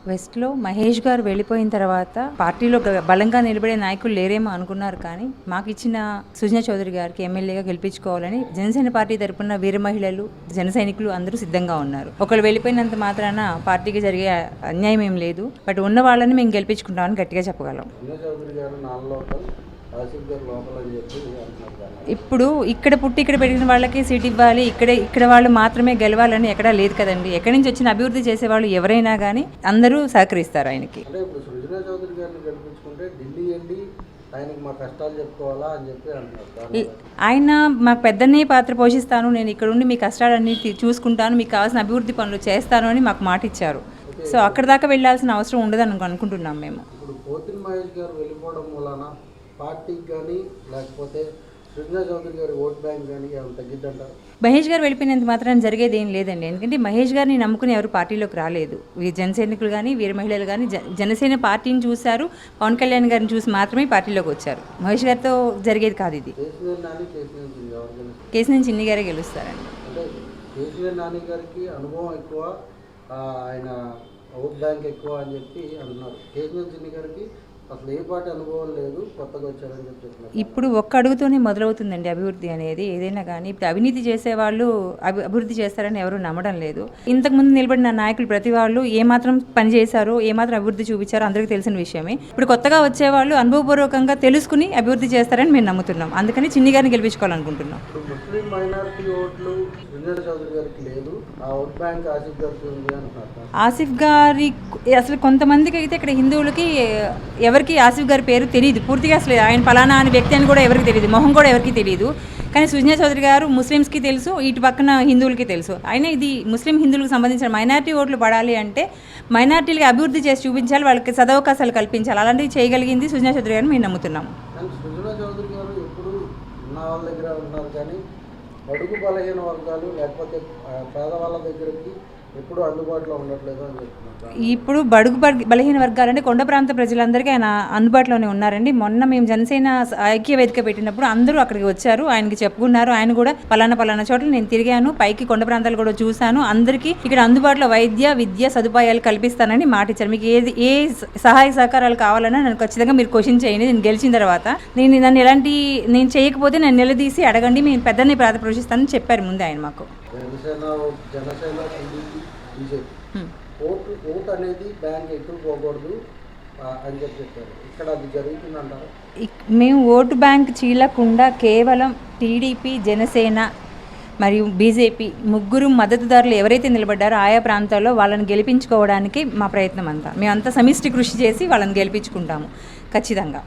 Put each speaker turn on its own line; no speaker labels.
వెస్ట్లో మహేష్ గారు వెళ్ళిపోయిన తర్వాత పార్టీలో బలంగా నిలబడే నాయకులు లేరేమో అనుకున్నారు, కానీ మాకు ఇచ్చిన సుజనా చౌదరి గారికి ఎమ్మెల్యేగా గెలిపించుకోవాలని జనసేన పార్టీ తరపున వీర మహిళలు, జన సైనికులు అందరూ సిద్ధంగా ఉన్నారు. ఒకళ్ళు వెళ్ళిపోయినంత మాత్రాన పార్టీకి జరిగే అన్యాయం ఏం లేదు. బట్ ఉన్న వాళ్ళని మేము గెలిపించుకుంటామని గట్టిగా చెప్పగలం. ఇప్పుడు ఇక్కడ పుట్టి ఇక్కడ పెరిగిన వాళ్ళకి సీట్ ఇవ్వాలి, ఇక్కడ వాళ్ళు మాత్రమే గెలవాలని ఎక్కడా లేదు కదండి. ఎక్కడి నుంచి వచ్చిన అభివృద్ధి చేసేవాళ్ళు ఎవరైనా కానీ అందరూ సహకరిస్తారు ఆయనకి. ఆయన మాకు పెద్దనే పాత్ర పోషిస్తాను, నేను ఇక్కడ ఉండి మీ కష్టాలన్నీ చూసుకుంటాను, మీకు కావాల్సిన అభివృద్ధి పనులు చేస్తాను అని మాకు మాట ఇచ్చారు. సో అక్కడ దాకా వెళ్ళాల్సిన అవసరం ఉండదని అనుకుంటున్నాం మేము.
పార్టీకి కానీ లేకపోతే సుజనా చౌదరి గారి ఓట్ బ్యాంక్ కానీ ఏమైనా తగ్గిద్దంటారు?
మహేష్ గారు వెళ్ళిపోయినంత మాత్రం జరిగేది ఏం లేదండి. ఎందుకంటే మహేష్ గారిని నమ్ముకుని ఎవరు పార్టీలోకి రాలేదు. జనసైనికులు కానీ వీర మహిళలు కానీ జనసేన పార్టీని చూశారు, పవన్ కళ్యాణ్ గారిని చూసి మాత్రమే పార్టీలోకి వచ్చారు. మహేష్ గారితో జరిగేది కాదు ఇది. కేసీఆర్ చిన్ని గారే గెలుస్తారండి.
అంటే కేసీఆర్ నాని గారికి అనుభవం ఎక్కువ, ఆయన ఓట్ బ్యాంక్ ఎక్కువ అని చెప్పి అంటున్నారు. కేసీఆర్ చిన్ని గారికి అసలు ఏ పార్టీ అనుభవం లేదు, కొత్తగా వచ్చారని చెప్తున్నారు.
ఇప్పుడు ఒక్క అడుగుతోనే మొదలవుతుందండి అభివృద్ధి అనేది. ఏదైనా కానీ ఇప్పుడు అవినీతి చేసేవాళ్ళు అభివృద్ధి చేస్తారని ఎవరు నమ్మడం లేదు. ఇంతకుముందు నిలబడిన నాయకులు ప్రతి వాళ్ళు ఏమాత్రం పని చేశారో, ఏమాత్రం అభివృద్ధి చూపించారో అందరికీ తెలిసిన విషయమే. ఇప్పుడు కొత్తగా వచ్చేవాళ్ళు అనుభవపూర్వకంగా తెలుసుకుని అభివృద్ధి చేస్తారని మేము నమ్ముతున్నాం. అందుకని చిన్ని గారిని గెలిపించుకోవాలనుకుంటున్నాం.
ముస్లిం మైనారిటీ ఓట్లు సుజనా చౌదరి గారికి లేదు, ఆ ఓట్ బ్యాంక్ ఆసిఫ్ గారికి ఉంది అంటున్నారు.
ఆసిఫ్ గారి అసలు కొంతమందికి అయితే ఇక్కడ హిందువులకి ఎవరికి ఆసిఫ్ గారి పేరు తెలియదు పూర్తిగా. అసలు ఆయన ఫలానా అనే వ్యక్తి అని కూడా ఎవరికి తెలియదు, మొహం కూడా ఎవరికి తెలియదు. కానీ సుజనా చౌదరి గారు ముస్లిమ్స్కి తెలుసు, ఇటు పక్కన హిందువులకి తెలుసు. అయినా ఇది ముస్లిం హిందువులకు సంబంధించిన మైనారిటీ ఓట్లు పడాలి అంటే మైనారిటీలకి అభివృద్ధి చేసి చూపించాలి, వాళ్ళకి సదవకాశాలు కల్పించాలి. అలాంటివి చేయగలిగింది సుజనా చౌదరి గారిని మేము నమ్ముతున్నాము.
సుజనా చౌదరి గారు ఎప్పుడు ఉన్న వాళ్ళ దగ్గర ఉన్నారు, కానీ బడుగు బలహీన వర్గాలు లేకపోతే పేదవాళ్ళ దగ్గరికి ఎప్పుడు అందుబాటులో ఉండట్లేదు అని చెప్తున్నారు.
ఇప్పుడు బడుగు బలహీన వర్గాలంటే కొండ ప్రాంత ప్రజలందరికీ ఆయన అందుబాటులోనే ఉన్నారండి. మొన్న మేము జనసేన ఐక్య వేదిక పెట్టినప్పుడు అందరూ అక్కడికి వచ్చారు, ఆయనకి చెప్పుకున్నారు. ఆయన కూడా పలానా చోట్ల నేను తిరిగాను, పైకి కొండ ప్రాంతాలు కూడా చూశాను, అందరికీ ఇక్కడ అందుబాటులో వైద్య విద్య సదుపాయాలు కల్పిస్తానని మాట ఇచ్చారు. మీకు ఏ సహాయ సహకారాలు కావాలన్నా నన్ను ఖచ్చితంగా మీరు క్వశ్చన్ చేయండి, నేను గెలిచిన తర్వాత నేను చేయకపోతే నన్ను నిలదీసి అడగండి, మేము పెద్దని ప్రాత పోషిస్తానని చెప్పారు ముందే ఆయన మాకు.
ఓటు అనేది బ్యాంక్ ఎక్కువ పోకూడదు అని చెప్పారు. ఇక్కడ అది జరుగుతుందంటారు.
మేము ఓటు బ్యాంక్ చీలకుండా కేవలం టీడీపీ, జనసేన మరియు బీజేపీ ముగ్గురు మద్దతుదారులు ఎవరైతే నిలబడ్డారో ఆయా ప్రాంతాల్లో వాళ్ళని గెలిపించుకోవడానికి మా ప్రయత్నం అంతా. మేమంతా సమిష్టి కృషి చేసి వాళ్ళని గెలిపించుకుంటాము ఖచ్చితంగా.